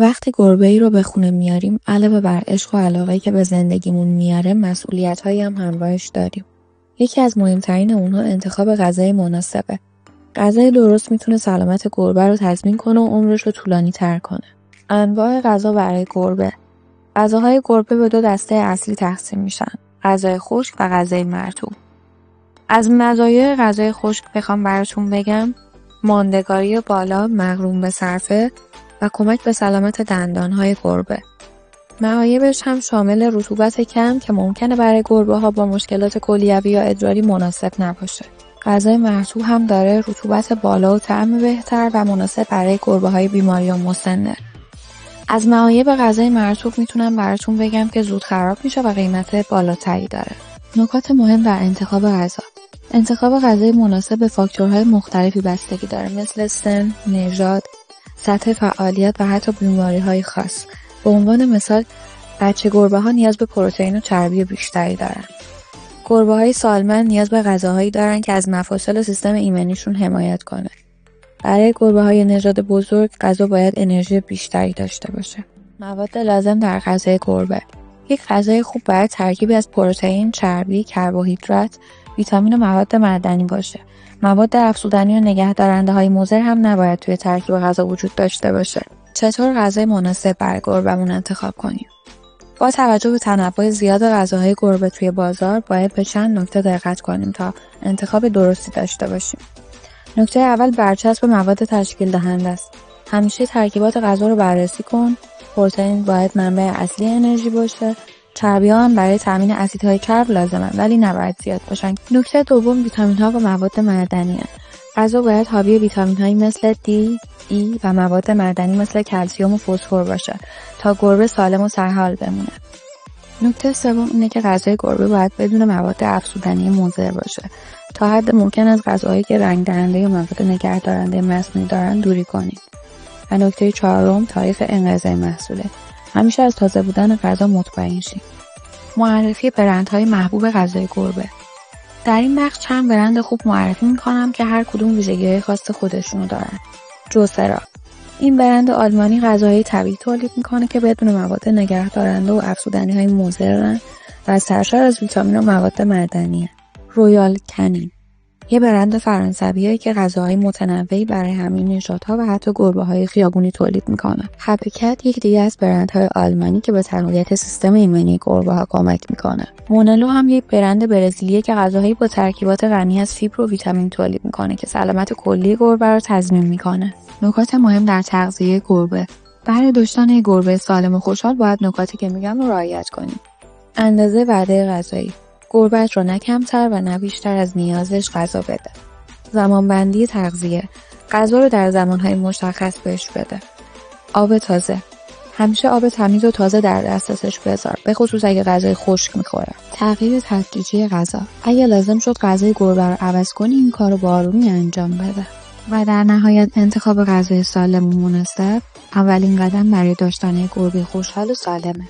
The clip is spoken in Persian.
وقتی گربه‌ای رو به خونه میاریم، علاوه بر عشق و علاقه‌ای که به زندگیمون میاره، مسئولیت‌هایی هم همراهش داریم. یکی از مهمترین اونها انتخاب غذای مناسبه. غذای درست میتونه سلامت گربه رو تضمین کنه و عمرش رو طولانی‌تر کنه. انواع غذا برای گربه. غذاهای گربه به دو دسته اصلی تقسیم میشن: غذای خشک و غذای مرطوب. از مزایای غذای خشک بخوام براتون بگم، ماندگاری بالا، مقرون به صرفه و کمک به سلامت دندانهای گربه. معایبش هم شامل رطوبت کم که ممکنه برای گربه ها با مشکلات کلیوی یا ادراری مناسب نباشه. غذای مرطوب هم داره رطوبت بالا و طعم بهتر و مناسب برای گربه های بیماری و مسنه. از معایب غذای مرطوب میتونم براتون بگم که زود خراب میشه و قیمت بالاتری داره. نکات مهم در انتخاب غذا. انتخاب غذای مناسب به فاکتورهای مختلفی بستگی داره، مثل سن، نژاد، سطح فعالیت و حتی بیماری‌های خاص. به عنوان مثال، بچه گربه‌ها نیاز به پروتئین و چربی بیشتری دارن. گربه‌های سالمند نیاز به غذاهایی دارن که از مفاصل و سیستم ایمنیشون حمایت کنه. برای گربه‌های نژاد بزرگ، غذا باید انرژی بیشتری داشته باشه. مواد لازم در غذای گربه. یک غذای خوب باید ترکیبی از پروتئین، چربی، کربوهیدرات، ویتامین و مواد معدنی باشه. مواد افزودنی و نگهدارنده‌های مضر هم نباید توی ترکیب غذا وجود داشته باشه. چطور غذای مناسب برای گربه‌مون انتخاب کنیم؟ با توجه به تنوع زیاد غذاهای گربه توی بازار، باید به چند نکته دقت کنیم تا انتخاب درستی داشته باشیم. نکته اول، برچسب مواد تشکیل دهنده است. همیشه ترکیبات غذا رو بررسی کن. پروتئین باید منبع اصلی انرژی باشه. چربی‌ها هم برای تامین اسیدهای چرب لازمه، ولی نباید زیاد باشن. نکته دوم، ویتامین‌ها و مواد معدنیه. غذا باید حاوی ویتامین‌هایی مثل دی، ای و مواد معدنی مثل کلسیم و فسفر باشه تا گربه سالم و سرحال بمونه. نکته سوم اینه که غذای گربه باید بدون مواد افزودنی مضر باشه. تا حد ممکن از غذاهایی که رنگ دهنده یا مواد نگهدارنده مصنوعی دارن دوری کنید. و نکته چهارم، تاریخ انقضای محصوله. همیشه از تازه بودن غذا مطمئن شید. معرفی برندهای محبوب غذای گربه. در این بخش چند برند خوب معرفی میکنم که هر کدوم ویژگی‌های خاص خودشونو دارن. جوسرا. این برند آلمانی غذاهای طبیعی تولید میکنه که بدون مواد نگهدارنده و افزودنی‌های مضرن و سرشار از ویتامین و مواد معدنیه. رویال کنین. یه برند فرانسویه که غذاهای متنوعی برای همه نژادها و حتی گربه‌های خیابونی تولید میکنه. هپیکت یک دیگه از برندهای آلمانی که به تقویت سیستم ایمنی گربه‌ها کمک میکنه. مونلو هم یک برند برزیلیه که غذاهایی با ترکیبات غنی از فیبر و ویتامین تولید میکنه که سلامت کلی گربه رو تضمین میکنه. نکات مهم در تغذیه گربه. برای داشتن یک گربه سالم و خوشحال باید نکاتی که میگم رو رعایت کنیم. اندازه وعده غذایی. گربه‌ات رو نه کمتر و نه بیشتر از نیازش غذا بده. زمانبندی تغذیه. غذا رو در زمانهای مشخص بهش بده. آب تازه. همیشه آب تمیز و تازه در دسترسش بذار، به خصوص اگه غذای خشک میخوره. تغییر تدریجی غذا. اگه لازم شد غذای گربه رو عوض کنی، این کارو با آرومی انجام بده. و در نهایت، انتخاب غذای سالم و مناسب اولین قدم برای داشتن گربه خوشحال و سالمه.